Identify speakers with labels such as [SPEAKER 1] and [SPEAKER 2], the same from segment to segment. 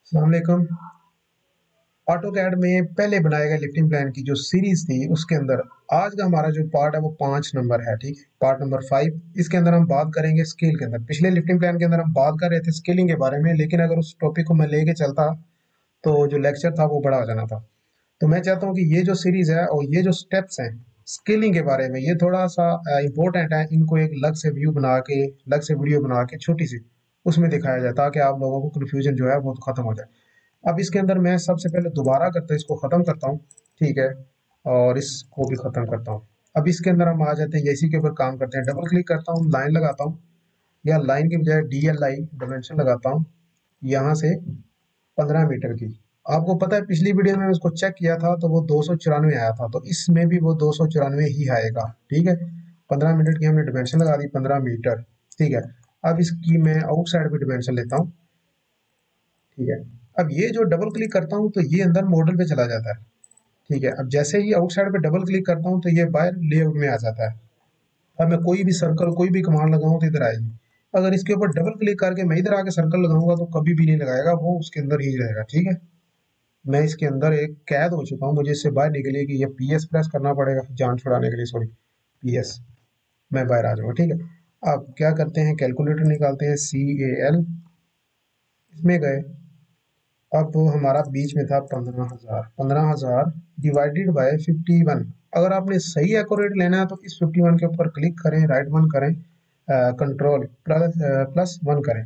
[SPEAKER 1] अस्सलाम वालेकुम। Auto CAD में पहले बनाए गए लिफ्टिंग प्लान की जो सीरीज थी उसके अंदर आज का हमारा जो पार्ट है वो 5 नंबर है। ठीक है, पार्ट नंबर 5। इसके अंदर हम बात करेंगे स्केल के अंदर। पिछले लिफ्टिंग प्लान के अंदर हम बात कर रहे थे स्केलिंग के बारे में, लेकिन अगर उस टॉपिक को मैं लेके चलता तो जो लेक्चर था वो बड़ा हो जाना था। तो मैं चाहता हूँ कि ये जो सीरीज है और ये जो स्टेप्स हैं स्केलिंग के बारे में, ये थोड़ा सा इंपॉर्टेंट है। इनको एक अलग से व्यू बना के, अलग से वीडियो बना के छोटी सी उसमें दिखाया जाए ताकि आप लोगों को कन्फ्यूजन जो है वो खत्म हो जाए। अब इसके अंदर मैं सबसे पहले दोबारा करता इसको ख़त्म करता हूँ। ठीक है, और इसको भी ख़त्म करता हूँ। अब इसके अंदर हम आ जाते हैं, इसी के ऊपर काम करते हैं। डबल क्लिक करता हूँ, लाइन लगाता हूँ, या लाइन की बजाय DLI डायमेंशन लगाता हूँ यहाँ से 15 मीटर की। आपको पता है पिछली वीडियो में उसको चेक किया था तो वो 294 आया था, तो इसमें भी वो 294 ही आएगा। ठीक है, 15 मीटर की हमने डायमेंशन लगा दी, 15 मीटर। ठीक है, अब इसकी मैं आउटसाइड भी डायमेंशन लेता हूँ। ठीक है, अब ये जो डबल क्लिक करता हूँ तो ये अंदर मॉडल पे चला जाता है। ठीक है, अब जैसे ही आउटसाइड पे डबल क्लिक करता हूँ तो ये बाहर लेआउट में आ जाता है। अब मैं कोई भी सर्कल, कोई भी कमांड लगाऊं तो इधर आएगी। अगर इसके ऊपर डबल क्लिक करके मैं इधर आके सर्कल लगाऊंगा तो कभी भी नहीं लगाएगा, वो उसके अंदर ही रहेगा। ठीक है, मैं इसके अंदर एक कैद हो चुका हूँ, मुझे इससे बाहर निकलिए कि ये PS प्रेस करना पड़ेगा जान छुड़ाने के लिए। Sorry, PS। मैं बाहर आ जाऊंगा। ठीक है, अब क्या करते हैं, कैलकुलेटर निकालते हैं, CAL। इसमें गए। अब हमारा बीच में था 15,000। 15,000 डिवाइडेड बाय 51। अगर आपने सही एक्यूरेट लेना है तो इस 51 के ऊपर क्लिक करें, राइट वन करें, कंट्रोल प्लस वन करें।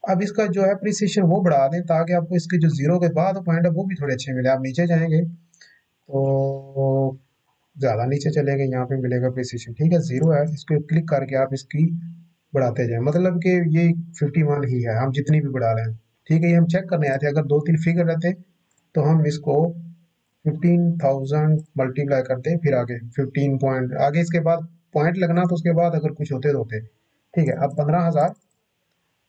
[SPEAKER 1] अब इसका जो है प्रिसिशन वो बढ़ा दें ताकि आपको इसके जो जीरो के बाद पॉइंट है वो भी थोड़े अच्छे मिले। आप नीचे जाएंगे तो ज़्यादा नीचे चले गए, यहाँ पे मिलेगा प्रिसिशन। ठीक है, जीरो है, इसको क्लिक करके आप इसकी बढ़ाते जाएं, मतलब कि ये 51 ही है, हम जितनी भी बढ़ा लें। ठीक है, ये हम चेक करने आए थे, अगर दो तीन फिगर रहते तो हम इसको 15,000 मल्टीप्लाई करते, फिर आगे 15 पॉइंट, आगे इसके बाद पॉइंट लगना तो उसके बाद अगर कुछ होते तो होते। ठीक है, अब 15,000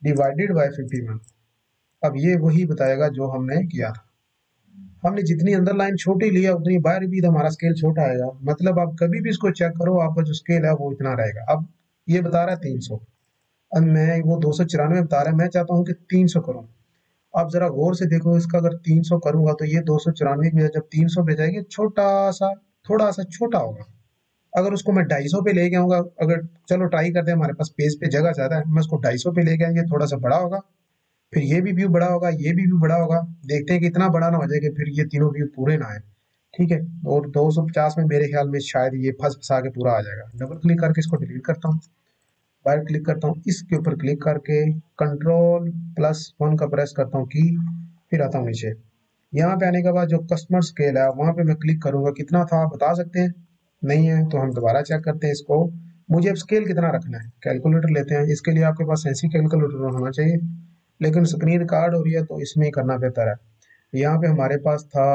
[SPEAKER 1] डिवाइडेड बाय 51। अब ये वही बताएगा जो हमने किया था। हमने जितनी अंदर लाइन छोटी लिया उतनी बाहर भी हमारा स्केल छोटा आएगा। मतलब आप कभी भी इसको चेक करो, आपका जो स्केल है वो इतना रहेगा। अब ये बता रहा है 300, अब मैं वो 294 बता रहा है, मैं चाहता हूँ कि 300 करूँ। आप जरा गौर से देखो, इसका अगर 300 करूंगा तो ये 294 की जब 300 पे जाएगी छोटा सा, थोड़ा सा छोटा होगा। अगर उसको मैं 250 पे लेके आऊंगा, अगर चलो ट्राई करते हैं, हमारे पास पेज पे जगह ज्यादा है, मैं उसको 250 पे लेके आएंगे, थोड़ा सा बड़ा होगा। फिर ये भी व्यू बड़ा होगा, ये भी व्यू बड़ा होगा। देखते हैं कि इतना बड़ा ना हो जाए कि फिर ये तीनों व्यू पूरे ना आए। ठीक है, और 250 में मेरे ख्याल में शायद ये फंस फंसा के पूरा आ जाएगा। डबल क्लिक करके इसको डिलीट करता हूँ, बाहर क्लिक करता हूँ, इसके ऊपर क्लिक करके कंट्रोल प्लस वन का प्रेस करता हूँ की, फिर आता हूँ नीचे। यहाँ पे आने के बाद जो कस्टमर स्केल है वहां पे मैं क्लिक करूंगा, कितना था आप बता सकते हैं? नहीं है तो हम दोबारा चेक करते हैं इसको। मुझे अब स्केल कितना रखना है, कैलकुलेटर लेते हैं। इसके लिए आपके पास ऐसी कैलकुलेटर होना चाहिए, लेकिन स्क्रीन रिकॉर्ड हो रही है तो इसमें ही करना बेहतर है। यहाँ पे हमारे पास था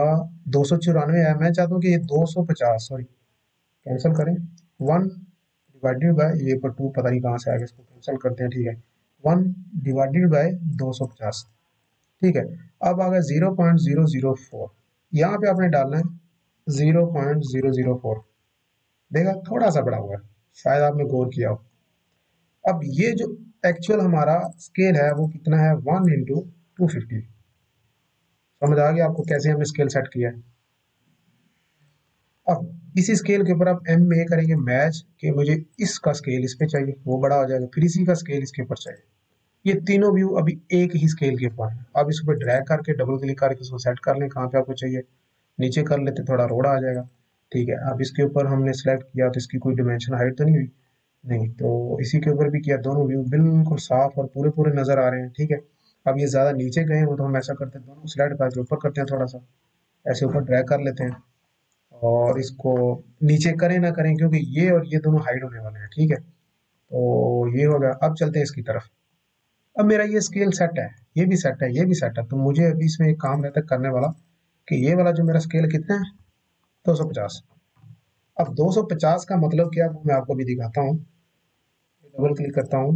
[SPEAKER 1] 294 है, मैं चाहता हूँ कि ये 250, सॉरी कैंसिल करें, 1 डिवाइडेड बाय, ये पर 2 पता नहीं कहाँ से आ गया, इसको कैंसिल करते हैं। ठीक है, 1 डिवाइडेड बाय 250। ठीक है, अब आ गया 0.004। यहाँ पे आपने डालना है 0.004। देखा, थोड़ा सा बड़ा हुआ है, शायद आपने गौर किया हो। अब ये जो एक्चुअल हमारा स्केल है वो कितना है, 1 × 250। समझ आ गया आपको कैसे हमने स्केल सेट किया है? अब इसी स्केल के ऊपर आप एम में करेंगे मैच कि मुझे इसका स्केल इस पे चाहिए, वो बड़ा हो जाएगा, फिर इसी का स्केल इसके ऊपर चाहिए। ये तीनों व्यू अभी एक ही स्केल के ऊपर है। अब इस पर ड्रैग करके डबल क्लिक करके इसको सेट कर लें कहाँ पे आपको चाहिए। नीचे कर लेते, थोड़ा रोड आ जाएगा। ठीक है, अब इसके ऊपर हमने सेलेक्ट किया तो इसकी कोई डिमेंशन हाइट तो नहीं हुई, नहीं, तो इसी के ऊपर भी किया, दोनों व्यू बिल्कुल साफ और पूरे पूरे नजर आ रहे हैं। ठीक है, अब ये ज्यादा नीचे गए हो तो हम ऐसा करते हैं, दोनों सेलेक्ट करके ऊपर करते हैं, थोड़ा सा ऐसे ऊपर ड्रैग कर लेते हैं, और इसको नीचे करें ना करें क्योंकि ये और ये दोनों हाइड होने वाले हैं। ठीक है, तो ये हो गया। अब चलते हैं इसकी तरफ। अब मेरा ये स्केल सेट है, ये भी सेट है, ये भी सेट है, तो मुझे अभी इसमें एक काम रहता है करने वाला कि ये वाला जो मेरा स्केल कितना है, 250। अब 250 का मतलब क्या वो मैं आपको भी दिखाता हूँ। डबल क्लिक करता हूँ,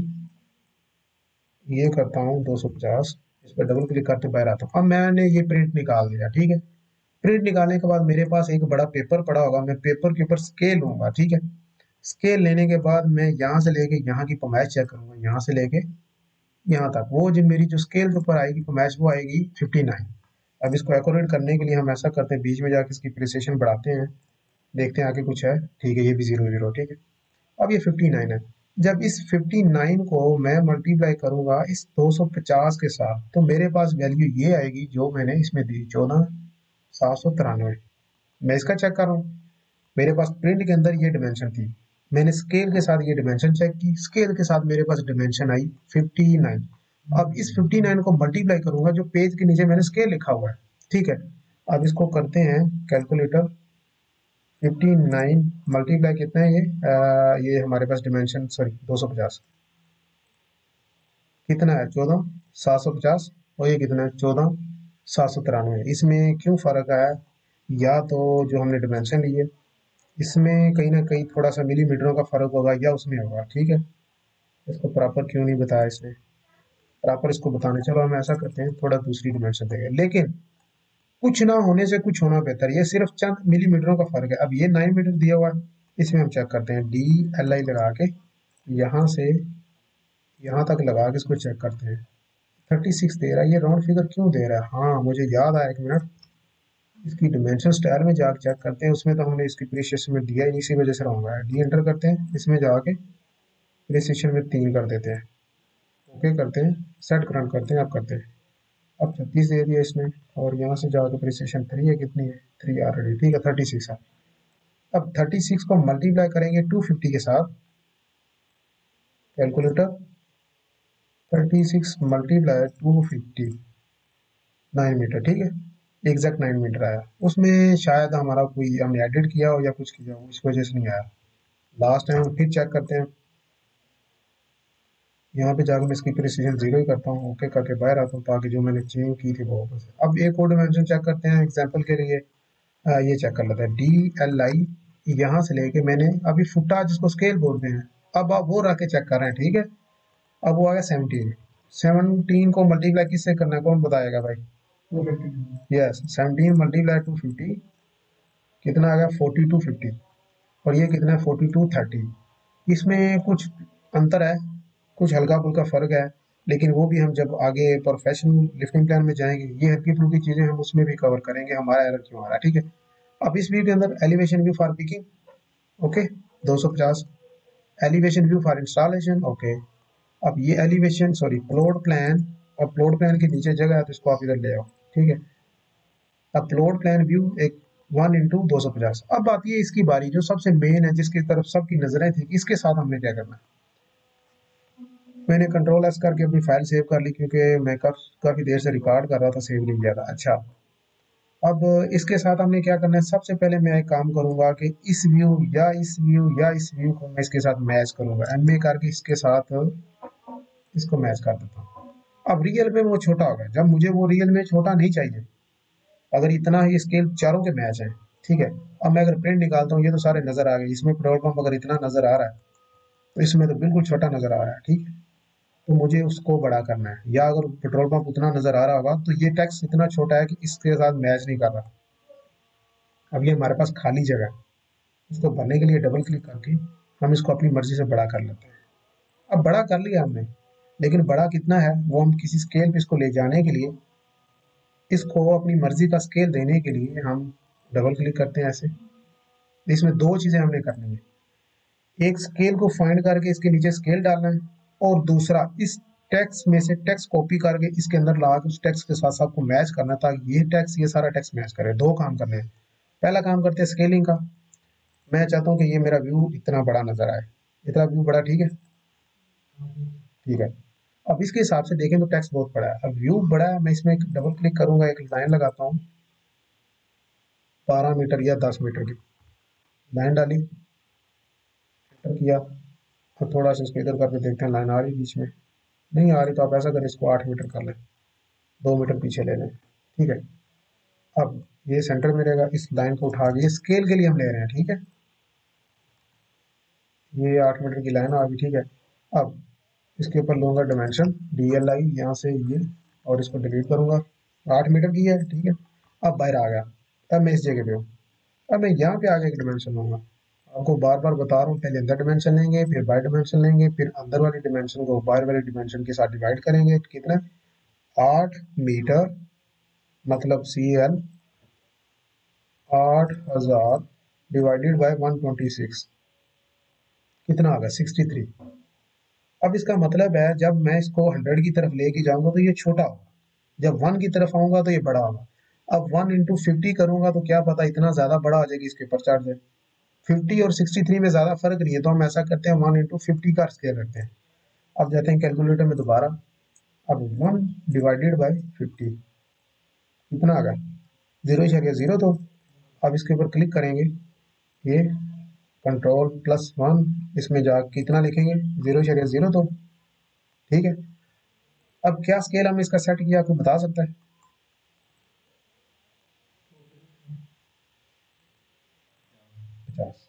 [SPEAKER 1] ये करता हूँ 250, इस पर डबल क्लिक करते बाहर आता हूँ। अब मैंने ये प्रिंट निकाल दिया। ठीक है, प्रिंट निकालने के बाद मेरे पास एक बड़ा पेपर पड़ा होगा, मैं पेपर के ऊपर स्केल लूंगा। ठीक है, स्केल लेने के बाद मैं यहाँ से लेके यहाँ की पैमाइश चेक करूंगा, यहाँ से लेके यहाँ तक वो जो मेरी जो स्केल के ऊपर आएगी तो मैच वो आएगी 59। अब इसको एक्यूरेट करने के लिए हम ऐसा करते हैं, बीच में जाके इसकी प्रिसिशन बढ़ाते हैं, देखते हैं आगे कुछ है। ठीक है, ये भी 0 0, ठीक है। अब ये 59 है। जब इस 59 को मैं मल्टीप्लाई करूंगा इस 250 के साथ, तो मेरे पास वैल्यू ये आएगी जो मैंने इसमें दी, 14,793। मैं इसका चेक कर रहा हूँ, मेरे पास प्रिंट के अंदर ये डिमेंशन थी, मैंने स्केल के साथ ये डिमेंशन चेक की, स्केल के साथ मेरे पास डिमेंशन आई 59। अब इस 59 को मल्टीप्लाई करूंगा जो पेज के नीचे मैंने स्केल लिखा हुआ है, ठीक है। अब इसको करते हैं कैलकुलेटर, 59 मल्टीप्लाई कितना है ये हमारे पास डिमेंशन सॉरी 250 कितना है, 14,750, और ये कितना है, 14,793। इसमें क्यों फर्क आया, या तो जो हमने डिमेंशन लिए इसमें कहीं ना कहीं थोड़ा सा मिलीमीटरों का फर्क होगा, या उसमें होगा, ठीक है। इसको प्रॉपर क्यों नहीं बताया इसने, प्रॉपर इसको बताने, चलो हम ऐसा करते हैं, थोड़ा दूसरी डिमेंशन देंगे। लेकिन कुछ ना होने से कुछ होना बेहतर, ये सिर्फ चंद मिलीमीटरों का फर्क है। अब ये 9 मीटर दिया हुआ है, इसमें हम चेक करते हैं, DLI लगा के यहाँ से यहाँ तक लगा के इसको चेक करते हैं। 36 दे रहा है, ये राउंड फिगर क्यों दे रहा है, हाँ मुझे याद आया, एक मिनट, इसकी डिमेंशन स्टाइल में जाकर चेक करते हैं, उसमें तो हमने इसकी प्रीसिएशन में दिया ही नहीं, इसी वजह से रॉन्ग आया। डी एंटर करते हैं, इसमें जाके प्रीसिएशन में 3 कर देते हैं, ओके करते हैं, सेट करंट करते हैं, अब करते हैं। अब 36 दे दिया इसने, और यहाँ से जाके प्रीसिएशन 3 है, कितनी है, 3 ऑलरेडी, ठीक है, 36 है। अब 36 को मल्टीप्लाई करेंगे 250 के साथ, कैलकुलेटर, 36 मल्टीप्लाई 250, 9 मीटर, ठीक है, एग्जैक्ट 9 मीटर आया। उसमें शायद हमारा कोई हमने एडिट किया हो या कुछ किया हो, इस वजह से नहीं आया। लास्ट टाइम फिर चेक करते हैं, यहाँ पे जाकर मैं इसकी प्रिसीजन 0 ही करता हूँ, ओके करके बाहर आता हूँ, ताकि जो मैंने चेंज की थी वो वापस है। अब एक और डिमेंशन चेक करते हैं एग्जांपल के लिए, ये चेक कर लेते हैं, DLI यहाँ से लेके मैंने अभी फुटा जिसको स्केल बोलते हैं, अब आप वो रख के चेक कर रहे हैं, ठीक है। अब वो आ गया 17, 17 को मल्टीप्लाई किससे करना है, कौन बताएगा भाई, यस, 17 मल्टीप्लाई 250 कितना आ गया, 4250, और ये कितना है, 4230। इसमें कुछ अंतर है, कुछ हल्का फुल्का फर्क है, लेकिन वो भी हम जब आगे प्रोफेशनल लिफ्टिंग प्लान में जाएंगे, ये हल्की फुल्की चीजें हम उसमें भी कवर करेंगे, हमारा एरर क्यों आ रहा है, ठीक है। अब इस व्यू के अंदर elevation view for picking, okay, 250, elevation view for installation, okay. अब ये एलिवेशन सॉरी प्लॉट प्लान, और प्लॉट प्लान के नीचे जगह है तो इसको आप इधर ले आओ, ठीक है। अब प्लॉट प्लान व्यू एक 1 × 250। अब आती है इसकी बारी जो सबसे मेन है, जिसकी तरफ सबकी नजरें थी, इसके साथ हमने क्या करना है। मैंने कंट्रोल S करके अपनी फाइल सेव कर ली, क्योंकि मैं काफ़ी देर से रिकॉर्ड कर रहा था, सेव नहीं किया था। अच्छा, अब इसके साथ हमने क्या करना है, सबसे पहले मैं एक काम करूंगा कि इस व्यू या इस व्यू या इस व्यू को मैं इसके साथ मैच करूंगा, MA करके इसके साथ इसको मैच कर देता हूँ। अब रियल में वो छोटा होगा, जब मुझे वो रियल में छोटा नहीं चाहिए, अगर इतना ही स्केल चारों के मैच है, ठीक है। अब मैं अगर प्रिंट निकालता हूँ, ये तो सारे नजर आ गए, इसमें पेट्रोल पंप अगर इतना नजर आ रहा है, तो इसमें तो बिल्कुल छोटा नजर आ रहा है, ठीक है। तो मुझे उसको बड़ा करना है, या अगर पेट्रोल पंप उतना नजर आ रहा होगा तो ये टेक्स्ट इतना छोटा है कि इसके साथ मैच नहीं कर रहा। अब ये हमारे पास खाली जगह है, इसको भरने के लिए डबल क्लिक करके हम इसको अपनी मर्जी से बड़ा कर लेते हैं। अब बड़ा कर लिया हमने, लेकिन बड़ा कितना है वो हम किसी स्केल पे इसको ले जाने के लिए, इसको अपनी मर्जी का स्केल देने के लिए हम डबल क्लिक करते हैं ऐसे। इसमें दो चीजें हमने करनी है, एक स्केल को फाइंड करके इसके नीचे स्केल डालना है, और दूसरा इस टेक्स्ट में से टेक्स्ट कॉपी करके इसके अंदर ला के उस टेक्स्ट के साथ साथ को मैच करना, ताकि ये टेक्स्ट ये सारा टेक्स्ट मैच करे। दो काम करने हैं, पहला काम करते हैं स्केलिंग का। मैं चाहता हूँ कि ये मेरा व्यू इतना बड़ा नजर आए, इतना व्यू बड़ा, ठीक है, ठीक है। अब इसके हिसाब से देखें तो टेक्स्ट बहुत बड़ा है, अब व्यू बड़ा है, मैं इसमें डबल क्लिक करूंगा, एक लाइन लगाता हूँ 12 मीटर या 10 मीटर की लाइन डाली, एंटर किया। अब थोड़ा सा इसको इधर करके देखते हैं, लाइन आ रही बीच में, नहीं आ रही तो आप ऐसा करें, इसको 8 मीटर कर लें, 2 मीटर पीछे ले लें, ठीक है। अब ये सेंटर में रहेगा, इस लाइन को उठा के ये स्केल के लिए हम ले रहे हैं, ठीक है। ये 8 मीटर की लाइन आ गई, ठीक है। अब इसके ऊपर लूंगा डायमेंशन DLI, यहाँ से ये, और इसको डिलीट करूंगा, 8 मीटर की है, ठीक है। अब बाहर आ गया, अब मैं इस जगह पे हूँ, अब मैं यहाँ पे आगे एक डायमेंशन लूंगा, आपको बार बार बता रहा हूँ, पहले अंदर डिमेंशन लेंगे, फिर बाहर डिमेंशन लेंगे, फिर अंदर वाली डिमेंशन को बाहर वाली डिमेंशन के साथ डिवाइड करेंगे। कितना? 8 मीटर, मतलब CL 8000 डिवाइडेड बाय 126, कितना आ गया? 63। अब इसका मतलब है जब मैं इसको 100 की तरफ लेके जाऊंगा तो ये छोटा होगा, जब 1 की तरफ आऊंगा तो ये बड़ा होगा। अब 1 × 50 करूंगा तो क्या पता इतना ज्यादा बड़ा आ जाएगी इसके ऊपर चार्ज। 50 और 63 में ज्यादा फर्क नहीं है, तो हम ऐसा करते हैं 1 × 50 का स्केयर रखते हैं। अब जाते हैं कैलकुलेटर में दोबारा। अब 1/50 कितना आ गया? 0.0। तो अब इसके ऊपर क्लिक करेंगे, ये Ctrl+1, इसमें जा कितना लिखेंगे? 0.0। तो ठीक है। अब क्या स्केल हमने इसका सेट किया, आपको बता सकता है? 50।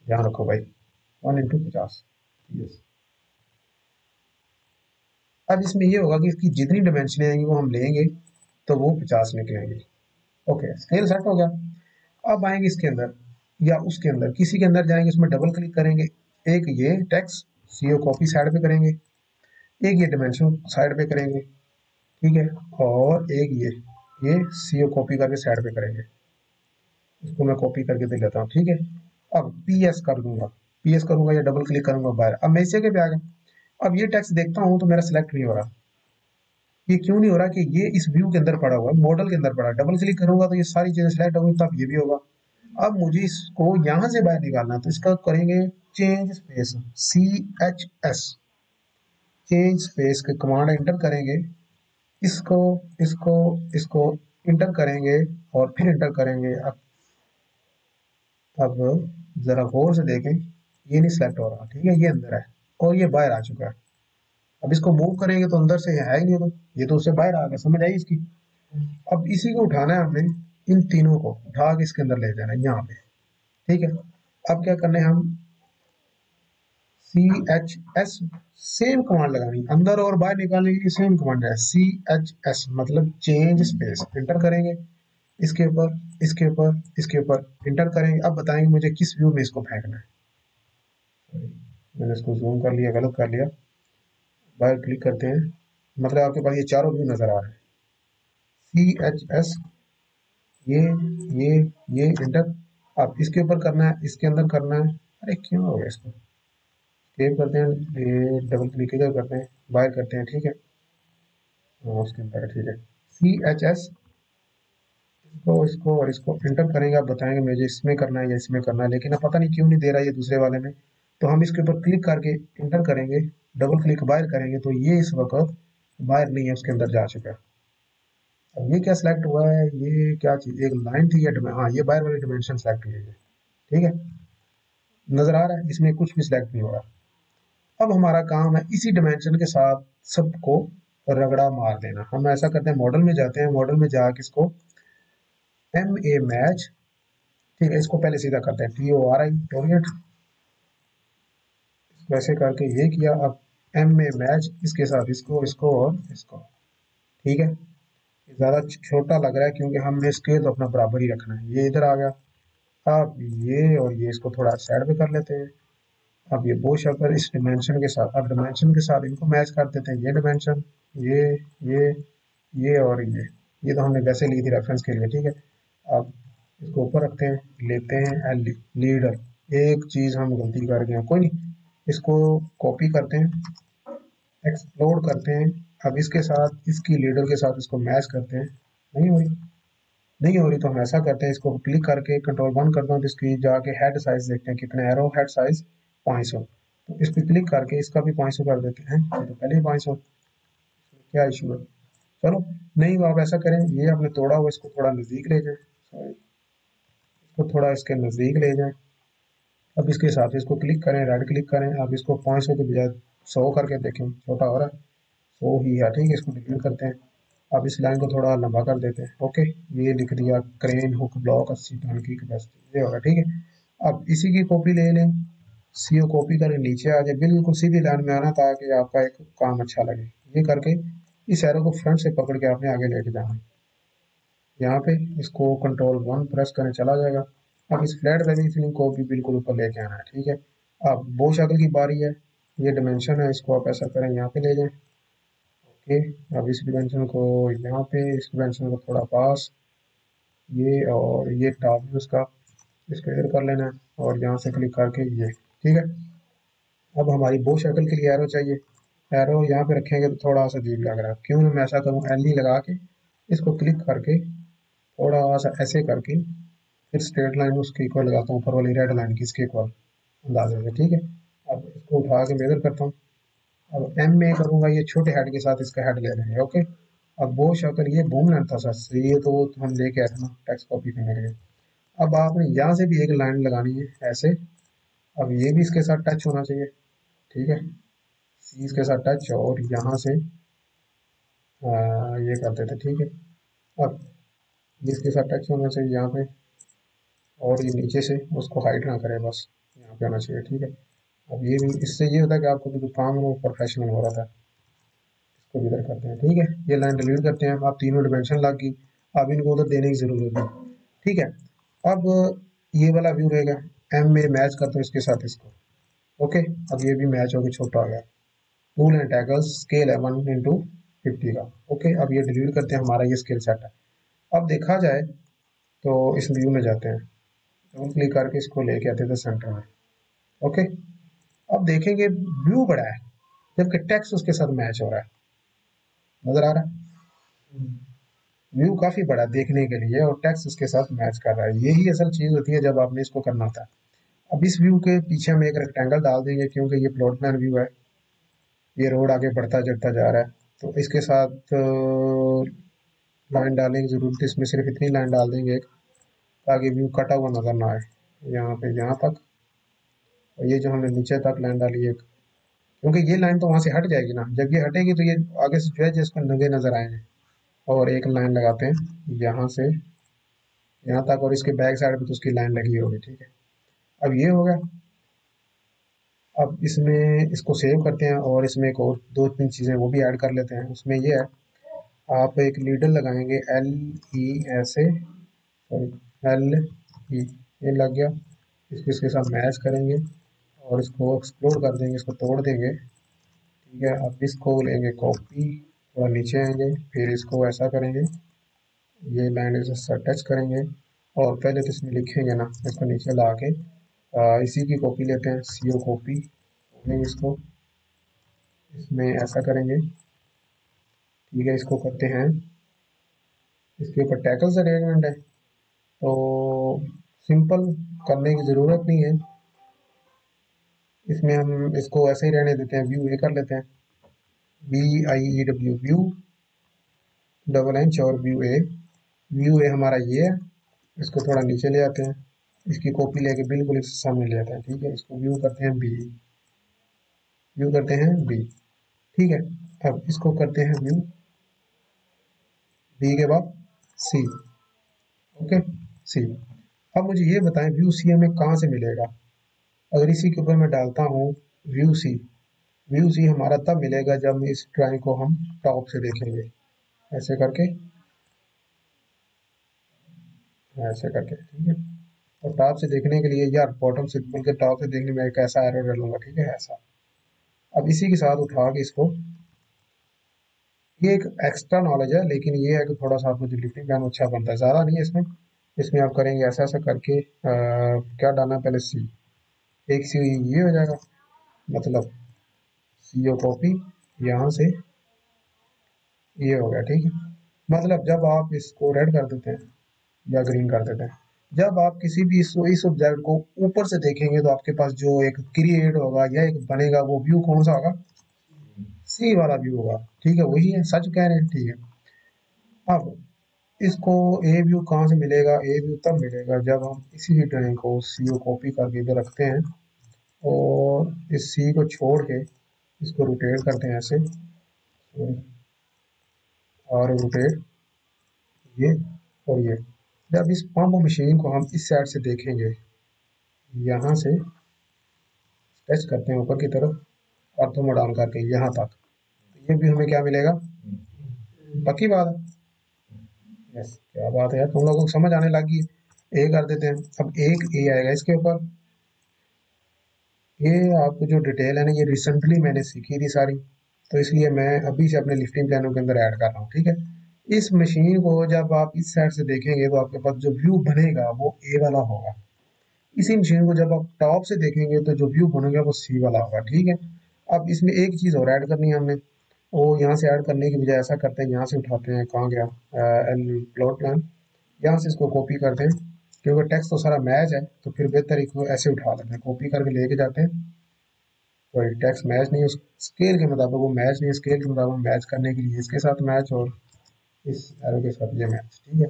[SPEAKER 1] ध्यान रखो भाई, 1 × 50। यस। अब इसमें ये होगा कि इसकी जितनी डिमेंशन आएंगी वो हम लेंगे तो वो 50 निकलेंगे। ओके, स्केल सेट हो गया। अब आएंगे इसके अंदर या उसके अंदर, किसी के अंदर जाएंगे, उसमें डबल क्लिक करेंगे। एक ये टेक्स्ट सीओ कॉपी साइड पे करेंगे, एक ये डिमेंशन साइड पे करेंगे, ठीक है, और एक ये सीओ कॉपी करके साइड पे करेंगे। इसको मैं कॉपी करके दे लेता हूँ, ठीक है। अब पीएस कर दूंगा, पीएस करूंगा या डबल क्लिक करूंगा बाहर। अब मैं इस जगह पे आ गया। अब ये टेक्स्ट देखता हूँ तो मेरा सिलेक्ट नहीं हो रहा। ये क्यों नहीं हो रहा? कि ये इस व्यू के अंदर पड़ा हुआ है, मॉडल के अंदर पड़ा है। डबल क्लिक करूंगा तो ये सारी चीजें सिलेक्ट होंगी, तब ये भी होगा। अब मुझे इसको यहां से बाहर निकालना है, तो इसका करेंगे change space, CHS, change space के कमांड एंटर करेंगे। इसको इसको इसको इंटर करेंगे और फिर इंटर करेंगे। अब जरा गौर से देखें, ये नहीं सिलेक्ट हो रहा, ठीक है, ये अंदर है और ये बाहर आ चुका है। अब इसको मूव करेंगे तो अंदर से है ही नहीं, तो ये तो उससे बाहर आ गया। समझ आई इसकी? अब इसी को उठाना है हमने, इन तीनों को उठा के इसके अंदर ले जाना है यहाँ पे, ठीक है। अब क्या करना है, हम CHS सेम कमांड लगानी, अंदर और बाहर निकालने के लिए सेम कमांड है। CHS मतलब चेंज स्पेस, इंटर करेंगे। इसके ऊपर इसके ऊपर इसके ऊपर इंटर करेंगे। अब बताएंगे मुझे किस व्यू में इसको फेंकना है। मैंने इसको जूम कर लिया, गलत कर लिया। बाहर क्लिक करते हैं, मतलब आपके पास ये चारों व्यू नजर आ रहे हैं। CHS, ये ये ये इंटर। अब इसके ऊपर करना है, इसके अंदर करना है। अरे क्यों हो गया? इसको सेव करते हैं, ये डबल क्लिक इधर करते हैं, बाहर करते हैं, ठीक है। हाँ, उसके अंदर है, ठीक है। CHS, इसको इसको और इसको इंटर करेंगे। आप बताएंगे मुझे इसमें करना है या इसमें करना है, लेकिन अब पता नहीं क्यों नहीं दे रहा है ये दूसरे वाले में। तो हम इसके ऊपर क्लिक करके इंटर करेंगे, डबल क्लिक बाहर करेंगे तो ये इस वक्त बाहर नहीं है, उसके अंदर जा चुका है। अब ये क्या सिलेक्ट हुआ है? ये क्या चीज, एक लाइन थी या हाँ, ये बाहर वाली डिमेंशन सेलेक्ट हुई है, ठीक है। नजर आ रहा है, इसमें कुछ भी सिलेक्ट नहीं हो रहा। अब हमारा काम है इसी डिमेंशन के साथ सबको रगड़ा मार देना। हम ऐसा करते हैं, मॉडल में जाते हैं, मॉडल में जाके इसको MA मैच, ठीक है, इसको पहले सीधा करते हैं TORI टॉर्गेट, वैसे करके ये किया। अब MA मैच, इसके साथ इसको इसको और इसको, ठीक है। ज्यादा छोटा लग रहा है क्योंकि हमने स्केल तो अपना बराबर ही रखना है। ये इधर आ गया। अब ये और ये इसको थोड़ा साइड पे कर लेते हैं। अब ये बो शकर इस डिमेंशन के साथ, अब डिमेंशन के साथ इनको मैच कर देते हैं। ये डिमेंशन, ये ये ये और ये तो हमने वैसे ली थी रेफरेंस के लिए, ठीक है। अब इसको ऊपर रखते हैं, लेते हैं एल लीडर। एक चीज हम गलती कर गए हैं, कोई नहीं, इसको कॉपी करते हैं, एक्सप्लोड करते हैं। अब इसके साथ, इसकी लीडर के साथ इसको मैच करते हैं। नहीं हो रही, नहीं हो रही, तो हम ऐसा करते हैं, इसको क्लिक करके Ctrl+1 करता हूँ तो इसकी जाके हेड साइज देखते हैं कितना एरो, हेड साइज 500। तो इस पर क्लिक करके इसका भी 500 कर देते हैं। ये तो पहले ही 500, क्या इशू है? चलो, नहीं तो आप ऐसा करें, ये आपने तोड़ा हुआ, इसको थोड़ा नज़दीक ले जाए, सॉरी, इसको थोड़ा इसके नज़दीक ले जाए। अब इसके साथ इसको क्लिक करें, राइट क्लिक करें। अब इसको 500 के बजाय 100 करके देखें, छोटा हो रहा है, 100 ही है, ठीक है। इसको डिलीट करते हैं। अब इस लाइन को थोड़ा लंबा कर देते हैं, ओके। ये लिख दिया, क्रेन हुक ब्लॉक 80 टन की कैपेसिटी, ये होगा, ठीक है। अब इसी की कॉपी ले लें, सीओ कॉपी करके नीचे आ जाए, बिल्कुल सीधी लाइन में आना ताकि आपका एक काम अच्छा लगे। ये करके इस एरो को फ्रंट से पकड़ के आपने आगे लेके जाना है। यहाँ पे इसको Ctrl+1 प्रेस करें, चला जाएगा। अब इस फ्लैट वेबी फिलिंग को भी बिल्कुल ऊपर लेके आना है, ठीक है। अब बो शक्ल की बारी है, ये डिमेंशन है, इसको आप ऐसा करें यहाँ पे ले जाएं। ओके, अब इस डिमेंशन को यहाँ पे, इस डिमेंशन को थोड़ा पास, ये और ये टॉप भी उसका, इसको इधर कर लेना है और यहाँ से क्लिक करके ये, ठीक है। अब हमारी बो शक्ल के लिए एरो चाहिए, एरो यहाँ पे रखेंगे तो थोड़ा सा अजीब लग रहा है, क्यों मैं ऐसा करूँ, एल ई लगा के इसको क्लिक करके थोड़ा सा ऐसे करके फिर स्ट्रेट लाइन उसके इक्वल लगाता हूँ, ऊपर वाली रेड लाइन की इसके इक्वल अंदाजे से, ठीक है। अब इसको उठा के मेजर करता हूँ। अब एम में करूँगा, ये छोटे हेड के साथ इसका हेड ले लेंगे, ओके। अब वो शक्ल ये बूम लेंथ था सर, ये तो हम लेके आए थे ना टेक्स्ट कॉपी करने के लिए। अब आपने यहाँ से भी एक लाइन लगानी है ऐसे, अब ये भी इसके साथ टच होना चाहिए, ठीक है। सी इसके साथ टच और यहाँ से ये करते थे, ठीक है। अब ये इसके साथ टच होना चाहिए यहाँ पे, और ये नीचे से उसको हाइड ना करे, बस यहाँ पे आना चाहिए, ठीक है। अब ये भी, इससे ये होता है कि आपको जो काम हो प्रोफेशनल हो रहा था। इसको भी इधर करते हैं, ठीक है। ये लाइन डिलीट करते हैं, आप तीनों डिमेंशन लग गई, अब इनको उधर देने की जरूरत है, ठीक है। अब ये वाला व्यू रहेगा, एम में मैच करते हैं इसके साथ इसको, ओके। अब ये भी मैच होकर छोटा हो गया। टूल एंड टैगल्स स्केल है 1:50 का, ओके। अब ये डिलीट करते हैं, हमारा ये स्केल सेट है। अब देखा जाए तो इस व्यू में जाते हैं, डबल क्लिक करके इसको लेके आते थे सेंटर में, ओके। अब देखेंगे व्यू बड़ा है, जबकि टेक्स्ट उसके साथ मैच हो रहा है, नजर आ रहा है। व्यू काफी बड़ा देखने के लिए और टेक्स्ट उसके साथ मैच कर रहा है, यही असल चीज होती है जब आपने इसको करना होता है। अब इस व्यू के पीछे हम एक रेक्टेंगल डाल देंगे, क्योंकि ये प्लॉट प्लान व्यू है, ये रोड आगे बढ़ता चढ़ता जा रहा है, तो इसके साथ लाइन डालने की जरूरत है, इसमें सिर्फ इतनी लाइन डाल देंगे एक, ताकि व्यू कटा हुआ नजर ना आए, यहाँ पे यहाँ तक, और ये जो हमने नीचे तक लाइन डाली एक, क्योंकि ये लाइन तो वहां से हट जाएगी ना, जब ये हटेगी तो ये आगे से जो है जिसको नंगे नजर आएंगे। और एक लाइन लगाते हैं यहाँ से यहाँ तक, और इसके बैक साइड पे तो उसकी लाइन लगी होगी, ठीक है। अब ये हो गया। अब इसमें इसको सेव करते हैं और इसमें एक और दो तीन चीज़ें वो भी ऐड कर लेते हैं, उसमें ये है, आप एक लीडर लगाएंगे एल ई ऐसे, सॉरी एल ई, ये लग गया, इसको इसके साथ मैच करेंगे और इसको एक्सप्लोर कर देंगे, इसको तोड़ देंगे, ठीक है। अब इसको लेंगे कॉपी, थोड़ा नीचे आएंगे, फिर इसको ऐसा करेंगे, ये लाइन इसे टच करेंगे, और पहले तो इसमें लिखेंगे ना, इसको नीचे ला के इसी की कॉपी लेते हैं, सी ओ कॉपी, इसको इसमें ऐसा करेंगे, ठीक है। इसको करते हैं, इसके ऊपर टैकल्स अरेंजमेंट है, तो सिंपल करने की ज़रूरत नहीं है, इसमें हम इसको ऐसे ही रहने देते हैं, व्यू ए कर लेते हैं, B I E W, view double H और व्यू ए, व्यू ए हमारा ये है, इसको थोड़ा नीचे ले आते हैं, इसकी कॉपी लेके बिल्कुल इसके सामने ले आते हैं, ठीक है। इसको व्यू करते हैं बी, व्यू करते हैं बी, ठीक है। अब इसको करते हैं व्यू बी के बाद सी, ओके, सी। अब मुझे ये बताएं व्यू सी हमें कहाँ से मिलेगा, अगर इसी के ऊपर मैं डालता हूँ व्यू सी, व्यू सी हमारा तब मिलेगा जब इस ड्राइंग को हम टॉप से देखेंगे, ऐसे करके, ऐसे करके, ठीक है। और टॉप से देखने के लिए यार बॉटम से बल्कि टॉप से देखने में एक ऐसा एरो डालूंगा, ठीक है, ऐसा। अब इसी के साथ उठा के इसको, ये एक एक्स्ट्रा नॉलेज है, लेकिन ये है कि थोड़ा सा आपको जो लिफ्टिंग पैन अच्छा बनता है, ज़्यादा नहीं है इसमें, इसमें आप करेंगे ऐसा ऐसा करके क्या डालना है पहले, सी, एक सी ये हो जाएगा, मतलब सी ओ कॉपी, यहाँ से ये हो गया, ठीक है। मतलब जब आप इसको रेड कर देते हैं या ग्रीन कर देते हैं, जब आप किसी भी इस ऑब्जेक्ट को ऊपर से देखेंगे तो आपके पास जो एक क्रिएट होगा या एक बनेगा, वो व्यू कौन सा होगा, सी वाला व्यू होगा, ठीक है। वही है, सच कह रहे हैं, ठीक है। अब इसको ए व्यू कहाँ से मिलेगा, ए व्यू तब मिलेगा जब हम इसी ड्राइंग को सी को कॉपी करके इधर रखते हैं, और इस सी को छोड़ के इसको रोटेट करते हैं ऐसे, और रोटेट ये और ये, जब इस पंप मशीन को हम इस साइड से देखेंगे, यहाँ से टच करते हैं ऊपर की तरफ और थोड़ा डाउन करके यहाँ तक, तो ये भी हमें क्या मिलेगा, पक्की बात है, यस, क्या बात है यार, तुम लोगों को समझ आने लगी। ए कर देते हैं। अब एक ए आएगा इसके ऊपर। ये आपको जो डिटेल है ना, ये रिसेंटली मैंने सीखी थी सारी, तो इसलिए मैं अभी से अपने लिफ्टिंग प्लानों के अंदर ऐड कर रहा हूँ, ठीक है। इस मशीन को जब आप इस साइड से देखेंगे तो आपके पास जो व्यू बनेगा वो ए वाला होगा। इसी मशीन को जब आप टॉप से देखेंगे तो जो व्यू बनेगा वो सी वाला होगा, ठीक है। अब इसमें एक चीज़ और ऐड करनी है हमने, वो यहाँ से ऐड करने की बजाय ऐसा करते हैं, यहाँ से उठाते हैं, कहाँ गया एल प्लॉट प्लान, यहाँ से इसको कॉपी करते हैं, क्योंकि टेक्स्ट तो सारा मैच है तो फिर बेहतर इसको ऐसे उठा लेते हैं, कॉपी करके लेके जाते हैं। कोई टेक्स्ट मैच नहीं, उस स्केल के मुताबिक वो मैच नहीं, स्केल के मुताबिक मैच करने के लिए इसके साथ मैच और इस एरो के साथ ये मैच, ठीक है।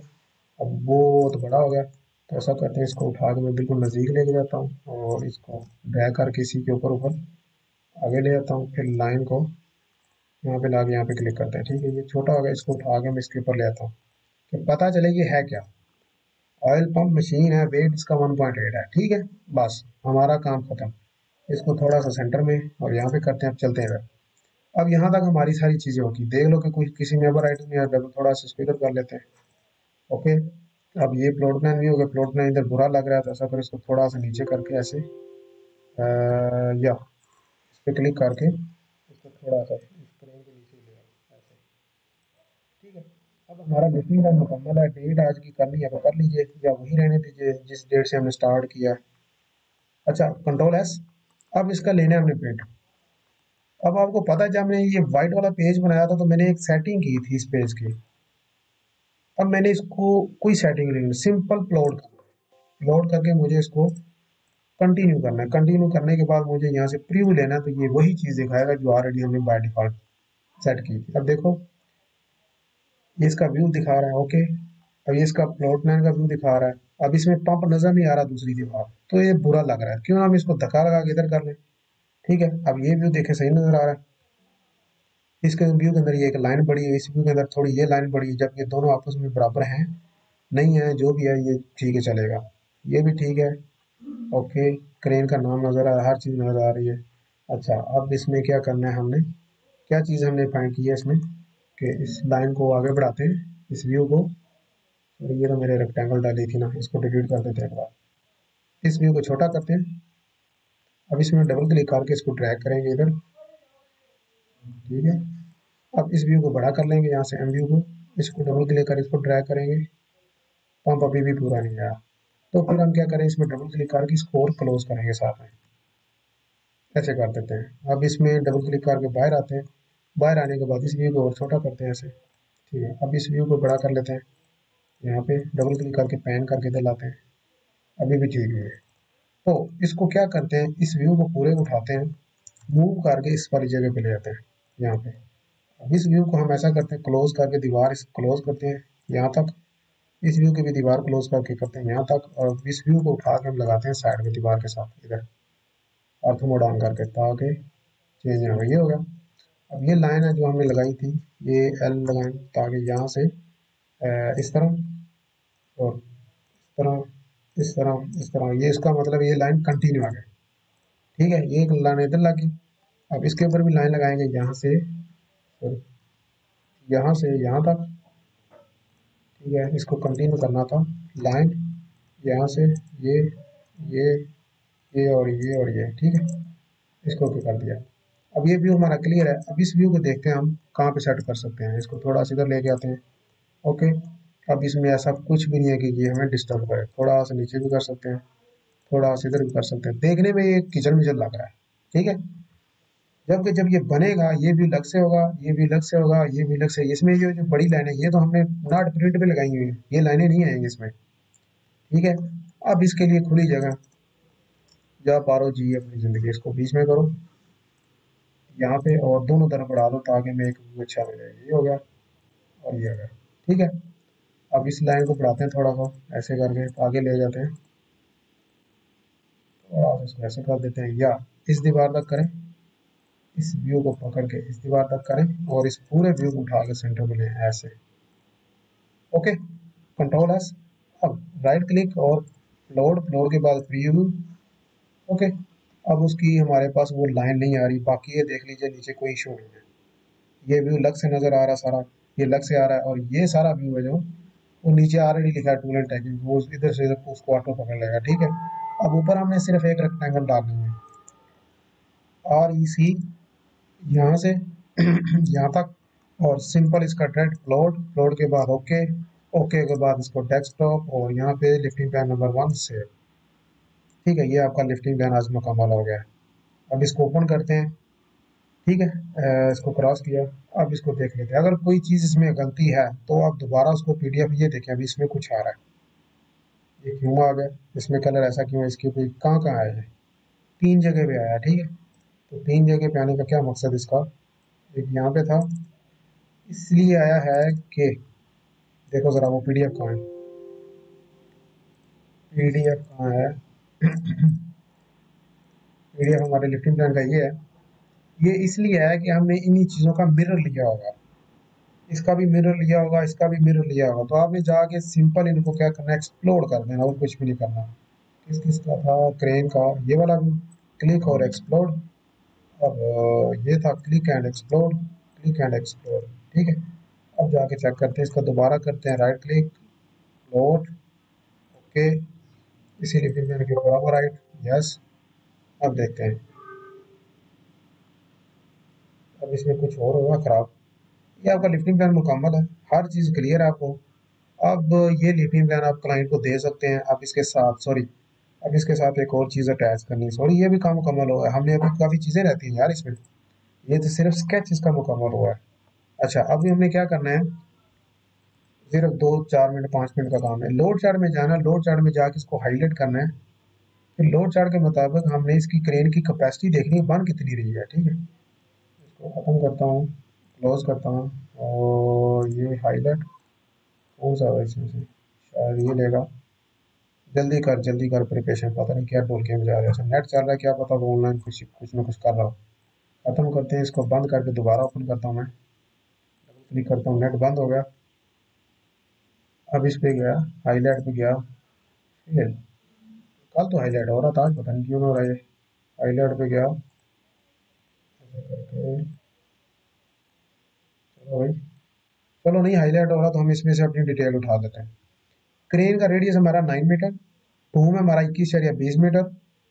[SPEAKER 1] अब वो तो बड़ा हो गया, तो ऐसा करते हैं, इसको उठा के मैं बिल्कुल नज़दीक लेके जाता हूँ और इसको ड्रैग करके इसी के ऊपर ऊपर आगे ले जाता हूँ, फिर लाइन को यहाँ पे लाके यहाँ पे क्लिक करते हैं, ठीक है। ये छोटा हो गया, इसको उठा के मैं इसके ऊपर ले आता हूँ कि पता चले ये है क्या। ऑयल पंप मशीन है, वेट इसका 1.8 है, ठीक है। बस हमारा काम खत्म। इसको थोड़ा सा सेंटर में और यहाँ पे करते हैं, अब चलते हैं। अब यहाँ तक हमारी सारी चीज़ें होगी, देख लो कि कोई किसी नेबर आइटम में डबल थोड़ा सा स्पीकर कर लेते हैं। ओके, अब ये प्लॉट प्लान भी हो गया, प्लॉट प्लान इधर बुरा लग रहा है तो ऐसा करो, इसको थोड़ा सा नीचे करके ऐसे या इस पर क्लिक करके इसको थोड़ा सा स्क्रीन के नीचे ले आओ ऐसे, ठीक है। अब हमारा लिफ्टिंग लाइन मुकम्मल है। डेट आज की करनी है तो कर लीजिए, या वही रहने दीजिए जिस डेट से हमने स्टार्ट किया है। अच्छा, कंट्रोल एस। अब इसका लेना है हमने प्रिंट। अब आपको पता है जब हमने ये वाइट वाला पेज बनाया था तो मैंने एक सेटिंग की थी इस पेज की। अब मैंने इसको कोई सेटिंग नहीं, सिंपल प्लॉट प्लॉट करके मुझे इसको कंटिन्यू करना है। कंटिन्यू करने के बाद मुझे यहाँ से प्रीव्यू लेना है, तो ये वही चीज़ दिखाएगा जो ऑलरेडी हमने बाय डिफॉल्ट सेट की थी। अब देखो ये इसका व्यू दिखा रहा है, ओके। अब ये इसका प्लॉट प्लान का व्यू दिखा रहा है। अब इसमें पंप नजर नहीं आ रहा दूसरी दीवार, तो ये बुरा लग रहा है, क्यों हम इसको धक्का लगा के इधर कर लें, ठीक है। अब ये व्यू देखे सही नजर आ रहा है। इसके व्यू के अंदर ये एक लाइन पड़ी है, इस व्यू के अंदर थोड़ी ये लाइन पड़ी है, जब ये दोनों आपस में बराबर हैं नहीं है, जो भी है ये ठीक है चलेगा, ये भी ठीक है, ओके। क्रेन का नाम नजर आ रहा है, हर चीज़ नजर आ रही है। अच्छा, अब इसमें क्या करना है हमने, क्या चीज़ हमने फाइंड की है इसमें, कि इस लाइन को आगे बढ़ाते हैं, इस व्यू को। और ये तो मेरे रेक्टेंगल डाली थी ना, इसको डिलीट कर देते हैं एक बार। इस व्यू को छोटा करते हैं। अब इसमें डबल क्लिक करके इसको ड्रैग करेंगे इधर, ठीक है। अब इस व्यू को बड़ा कर लेंगे, यहाँ से एम व्यू को, इसको डबल क्लिक कर इसको ड्रैग करेंगे। पंप अभी भी पूरा नहीं आया, तो फिर हम क्या करें, इसमें डबल क्लिक करके इसको और क्लोज करेंगे साथ में, ऐसे कर देते हैं। अब इसमें डबल क्लिक करके बाहर आते हैं, बाहर आने के बाद इस व्यू को और छोटा करते हैं ऐसे, ठीक है। अब इस व्यू को बड़ा कर लेते हैं, यहाँ पे डबल क्लिक करके पैन करके इधर लाते हैं, अभी भी ठीक है। तो इसको क्या करते हैं, इस व्यू को पूरे को उठाते हैं, मूव करके इस वाली जगह पे ले जाते हैं यहाँ पे। अब इस व्यू को हम ऐसा करते हैं, क्लोज करके दीवार इस क्लोज करते हैं यहाँ तक, इस व्यू की भी दीवार क्लोज करके करते हैं यहाँ तक, और इस व्यू को उठा के हम लगाते हैं साइड में दीवार के साथ इधर, अर्थ मोड ऑन करके, ताकि चेंज ना हो। ये हो गया। अब ये लाइन है जो हमने लगाई थी, ये एल लगाएं ताकि यहाँ से इस तरह और इस तरह इस तरह इस तरह, ये इसका मतलब ये लाइन कंटिन्यू आ गई, ठीक है। ये एक लाइन इधर लगी। अब इसके ऊपर भी लाइन लगाएंगे, यहाँ से यहाँ तक, ठीक है। इसको कंटिन्यू करना था, लाइन यहाँ से ये ये ये और ये और ये, ठीक है। इसको ओके कर दिया। अब ये व्यू हमारा क्लियर है। अब इस व्यू को देखते हैं हम कहाँ पे सेट कर सकते हैं, इसको थोड़ा सा इधर लेके आते हैं, ओके। अब इसमें ऐसा कुछ भी नहीं है कि ये हमें डिस्टर्ब करे, थोड़ा सा नीचे भी कर सकते हैं, थोड़ा सा इधर भी कर सकते हैं, देखने में ये किचन मिचन लग रहा है, ठीक है। जबकि जब ये बनेगा ये भी अलग से होगा, ये भी अलग से होगा, ये भी अलग से। इसमें ये जो बड़ी लाइन है ये तो हमने नॉट प्रिंट पे लगाई हुई है, ये लाइनें नहीं आएंगी इसमें, ठीक है। अब इसके लिए खुली जगह, जा पारो जी अपनी ज़िंदगी, इसको बीच में करो यहाँ पे और दोनों तरफ बढ़ा दो ताकि मेरे को अच्छा मिले। ये हो गया और ये हो गया, ठीक है। अब इस लाइन को बढ़ाते हैं थोड़ा सा, ऐसे करके आगे ले जाते हैं, थोड़ा सा इसको ऐसे कर देते हैं, या इस दीवार तक करें, इस व्यू को पकड़ के इस दीवार तक करें और इस पूरे व्यू को उठा के सेंटर में लें ऐसे, ओके। Control S. अब राइट क्लिक और लोड, लोड के बाद प्रीव्यू, ओके। अब उसकी हमारे पास वो लाइन नहीं आ रही, बाकी ये देख लीजिए नीचे कोई इशू नहीं है, ये व्यू अलग से नज़र आ रहा है सारा, ये अलग से आ रहा है, और ये सारा व्यू है जो वो नीचे ऑलरेडी लिखा है टूल एंड टैगिंग, वो इधर से उसको ऑटो पकड़ लेगा, ठीक है। अब ऊपर हमने सिर्फ एक रेक्टेंगल डालनी है, REC, यहाँ से यहाँ तक, और सिंपल इसका डायरेक्ट प्लॉट, प्लॉट के बाद ओके, ओके के बाद इसको डेस्कटॉप, और यहाँ पे लिफ्टिंग प्लान नंबर 1 से, ठीक है। ये आपका लिफ्टिंग प्लान आज मुकम्मल हो गया है। अब इसको ओपन करते हैं, ठीक है। इसको क्रॉस किया। अब इसको देख लेते हैं, अगर कोई चीज़ इसमें गलती है तो आप दोबारा उसको PDF, ये देखें अभी इसमें कुछ आ रहा है, ये क्यों आ गया, इसमें कलर ऐसा क्यों है, इसकी कोई कहाँ कहाँ आया है, 3 जगह पे आया, ठीक है। तो 3 जगह पे आने का क्या मकसद इसका, एक यहाँ पे था, इसलिए आया है कि देखो ज़रा वो PDF कहाँ है, PDF कहाँ है PDF हमारे लिफ्टिंग प्लान का ये है। ये इसलिए है कि हमने इन्हीं चीज़ों का मिरर लिया होगा, इसका भी मिरर लिया होगा, इसका भी मिरर लिया होगा, तो आपने जाके सिंपल इनको क्या करना है, एक्सप्लोर कर देना, और कुछ भी नहीं करना। किस किस का था, क्रेन का, ये वाला भी, क्लिक और एक्सप्लोर। अब ये था click and explore, click and explore, ठीक है। अब जाके चेक करते हैं, इसका दोबारा करते हैं राइट क्लिक, लोड, ओके, इसी लिफ्टिंग प्लान के बराबर राइट, यस। अब देखते हैं, अब इसमें कुछ और होगा खराब। ये आपका लिफ्टिंग प्लान मुकम्मल है, हर चीज़ क्लियर है आपको। अब ये लिफ्टिंग प्लान आप क्लाइंट को दे सकते हैं। अब इसके साथ सॉरी, अब इसके साथ एक और चीज़ अटैच करनी है, सॉरी ये भी काम मुकम्मल हुआ है, हमने अभी काफ़ी चीज़ें रहती हैं यार इसमें, ये तो सिर्फ स्केच इसका मुकम्मल हुआ है। अच्छा, अभी हमने क्या करना है, सिर्फ 2 4 मिनट 5 मिनट का काम है, लोड चार्ट में जाना, लोड चार्ट में जाके इसको हाईलाइट करना है, फिर लोड चार्ट के मुताबिक हमने इसकी क्रेन की कैपेसिटी देखनी है, बन कितनी रही है, ठीक है। इसको ख़त्म करता हूँ, क्लोज करता हूँ, और ये हाईलाइट कौन सा है इसमें से, शायद ये लेगा, जल्दी कर प्रिपरेशन, पता नहीं क्या ढूंढ के में जा रहा है, नेट चल रहा है क्या पता, वो ऑनलाइन कुछ ना कुछ कर रहा हो। खत्म करते हैं इसको, बंद करके दोबारा ओपन करता हूँ मैं, क्लिक करता हूँ, नेट बंद हो गया। अब इस पे गया, हाईलाइट पे गया, फिर कल तो हाईलाइट हो रहा था, आज पता नहीं क्यों हो रहा है। हाईलाइट पे गया, ऐसा करके, चलो भाई, चलो नहीं हाईलाइट हो रहा तो हम इसमें से अपनी डिटेल उठा लेते हैं। क्रेन का रेडियस हमारा 9 मीटर, बूम हमारा 21.20 मीटर,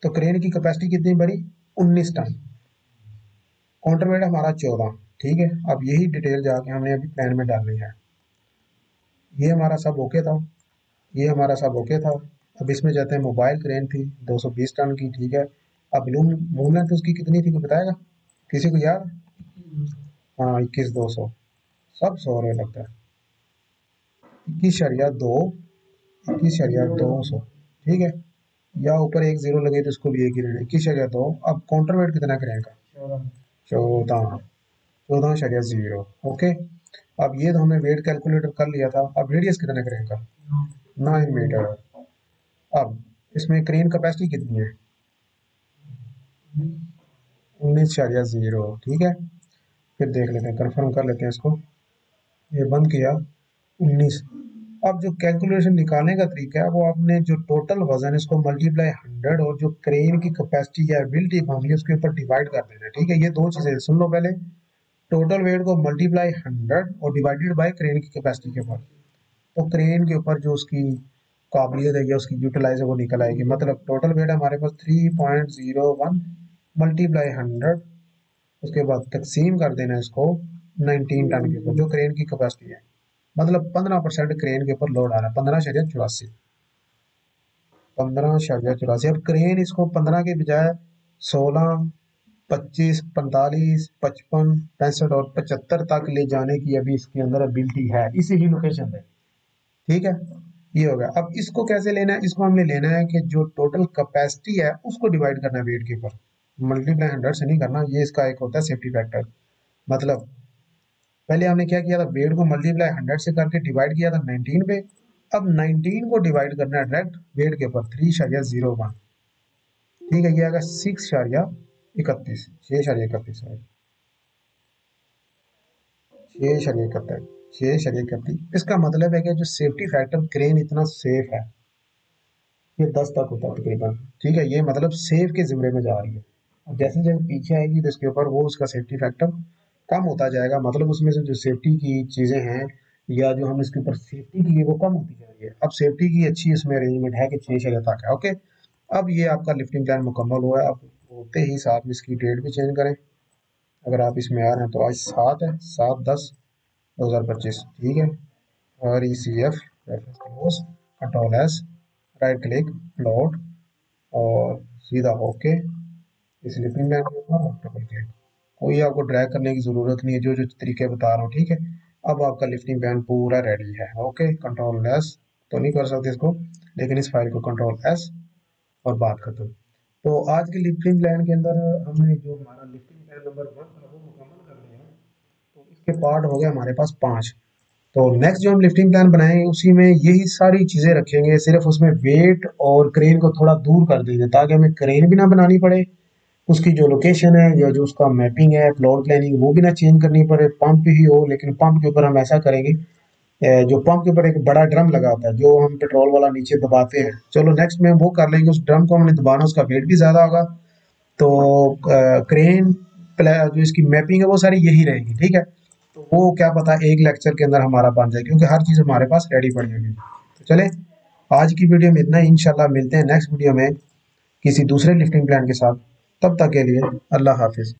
[SPEAKER 1] तो क्रेन की कैपेसिटी कितनी बनी, 19 टन, काउंटर वेट हमारा 14, ठीक है। अब यही डिटेल जाके हमने अभी प्लान में डालनी है। ये हमारा सब ओके था, ये हमारा सब ओके था। अब इसमें जाते हैं, मोबाइल क्रेन थी 220 टन की, ठीक है। अब लूम मूव लेंथ उसकी कितनी थी, कोई बताएगा, किसी को याद, हाँ 21,200, सब सौ रहे लगता है, 21.2, 21.200, ठीक है। या ऊपर एक जीरो लगे तो उसको भी एक ही रहना, 21.2। अब काउंटर वेट कितना करेगा, 14, 14.0, ओके। अब ये तो हमने वेट कैलकुलेटर कर लिया था, अब रेडियस कितना करेगा, 9 मीटर। अब इसमें क्रेन कैपेसिटी कितनी है, 19.0, ठीक है। फिर देख लेते हैं, कंफर्म कर लेते हैं इसको, ये बंद किया, 19। अब जो कैलकुलेशन निकालने का तरीका है, वो आपने जो टोटल वजन है इसको मल्टीप्लाई 100, और जो क्रेन की कैपेसिटी या एबिलिटी मांगी है उसके ऊपर डिवाइड कर देना है, ठीक है। ये दो चीजें सुन लो पहले, टोटल वेट को मल्टीप्लाई 100 और डिवाइडेड बाय क्रेन की कैपेसिटी के ऊपर, तो क्रेन के ऊपर जो उसकी काबिलियत है या उसकी यूटिलाइज है वो निकल आएगी। मतलब टोटल वेट हमारे पास 3.01 मल्टीप्लाई 100, उसके बाद तकसीम कर देना इसको 19 टन के ऊपर जो क्रेन की कैपेसिटी है, मतलब 15% क्रेन के ऊपर लोड आ रहा है, 15.84, 15.84। अब क्रेन इसको 15 के बजाय 16, 25, 45, 55, 65 और 75 तक ले जाने की अभी इसके अंदर एबिलिटी है, इसी ही लोकेशन पे, ठीक है। ये हो गया। अब इसको कैसे लेना है, इसको हमने लेना है कि जो टोटल कैपेसिटी है उसको डिवाइड करना है वेट के ऊपर, मल्टीप्लाई 100 से नहीं करना, ये इसका एक होता है सेफ्टी फैक्टर। मतलब पहले हमने क्या किया था, वेट को मल्टीप्लाई 100 से करके डिवाइड किया था 19 पे, अब 19 को डिवाइड करना है डायरेक्ट वेट के ऊपर, 3.01, ठीक है। ये आएगा 6.31, 6.31, 6.31, 6.31। इसका मतलब है कि जो सेफ्टी फैक्टर क्रेन इतना सेफ है, ये 10 तक होता है तकरीबन, ठीक है। ये मतलब सेफ के जिम्मे में जा रही है। अब जैसे जैसे पीछे आएगी तो इसके ऊपर वो उसका सेफ्टी फैक्टर कम होता जाएगा, मतलब उसमें से जो सेफ्टी की चीज़ें हैं या जो हम इसके ऊपर सेफ्टी की है वो कम होती जा रही है। अब सेफ्टी की अच्छी इसमें अरेंजमेंट है कि 6 जगह तक है। ओके, अब ये आपका लिफ्टिंग प्लान मुकम्मल हुआ है। अब होते ही साथ में इसकी डेट भी चेंज करें। अगर आप इसमें आ रहे हैं तो आज 7 है, 7/10/2025, ठीक है। और E C F close, control S, right click, load, और सीधा ओके। इस लिफ्टिंग प्लान के ऊपर डबल क्लिक। कोई आपको ड्रैग करने की ज़रूरत नहीं है, जो जो तरीके बता रहा हूँ, ठीक है। अब आपका लिफ्टिंग प्लान पूरा रेडी है। ओके, कंट्रोल एस तो नहीं कर सकते इसको, लेकिन इस फाइल को कंट्रोल एस, और बात खत्म। तो आज के लिफ्टिंग प्लान के अंदर हमने जो हमारा लिफ्टिंग प्लान नंबर 1 था वो मुकम्मल कर लिया है। तो इसके पार्ट हो गए हमारे पास 5। तो नेक्स्ट जो हम लिफ्टिंग प्लान बनाएंगे उसी में यही सारी चीज़ें रखेंगे, सिर्फ उसमें वेट और क्रेन को थोड़ा दूर कर देंगे ताकि हमें क्रेन भी ना बनानी पड़े, उसकी जो लोकेशन है या जो उसका मैपिंग है, फ्लोर प्लानिंग, वो भी ना चेंज करनी पड़े, पंप ही हो। लेकिन पंप के ऊपर हम ऐसा करेंगे, जो पंप के ऊपर एक बड़ा ड्रम लगा होता है जो हम पेट्रोल वाला नीचे दबाते हैं, चलो नेक्स्ट में हम वो कर लेंगे। उस ड्रम को हमने दबाना, उसका वेट भी ज़्यादा होगा। तो क्रेन जो इसकी मैपिंग है वो सारी यही रहेगी, ठीक है। तो वो क्या पता एक लेक्चर के अंदर हमारा बन जाए, क्योंकि हर चीज़ हमारे पास रेडी पड़ी होगी। तो चले, आज की वीडियो में इतना ही। इंशाल्लाह मिलते हैं नेक्स्ट वीडियो में किसी दूसरे लिफ्टिंग प्लान के साथ। तब तक के लिए अल्लाह हाफिज़।